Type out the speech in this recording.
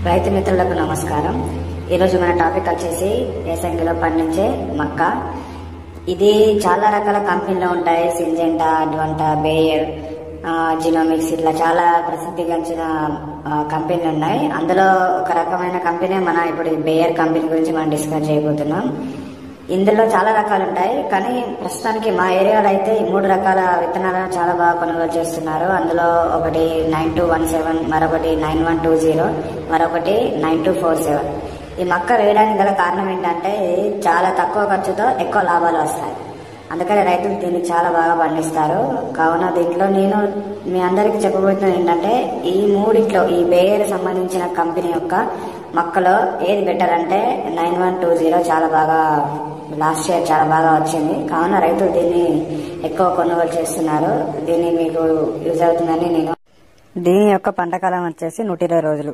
రైతు మిత్రులకు నమస్కారం. ఈరోజు మన టాపిక్ వచ్చేసి ఏసంగిలో పండించే మక్క. ఇది చాలా రకాల కంపెనీలు ఉంటాయి. సింజెంటా, అడ్వంటా, బేయర్, జినోమిక్స్, ఇట్లా చాలా ప్రసిద్ధిగాంచిన కంపెనీలు ఉన్నాయి. అందులో ఒక రకమైన కంపెనీ మన ఇప్పుడు బేయర్ కంపెనీ గురించి మనం డిస్కస్ చేయబోతున్నాం. ఇందులో చాలా రకాలు ఉంటాయి, కానీ ప్రస్తుతానికి మా ఏరియాలో అయితే ఈ 3 రకాల విత్తనాలను చాలా బాగా కొనుగోలు చేస్తున్నారు. అందులో ఒకటి 9217, మరొకటి 9120, మరొకటి 9247. ఈ మక్క వేయడానికి గల కారణం ఏంటంటే చాలా తక్కువ ఖర్చుతో ఎక్కువ లాభాలు వస్తాయి. అందుకని రైతులు దీన్ని చాలా బాగా పండిస్తారు. కావున దీంట్లో నేను మీ అందరికీ చెప్పబోతున్నది ఏంటంటే ఈ మూడిట్లో ఈ బేయర్ సంబంధించిన కంపెనీ యొక్క మక్కలో ఏది బెటర్ అంటే 9120 చాలా బాగా లాస్ట్ ఇయర్ చాలా బాగా వచ్చింది. కావున రైతులు దీన్ని ఎక్కువ కొనుగోలు చేస్తున్నారు. దీన్ని మీకు యూజ్ అవుతుందని దీని యొక్క పంటకాలం వచ్చేసి 120 రోజులు.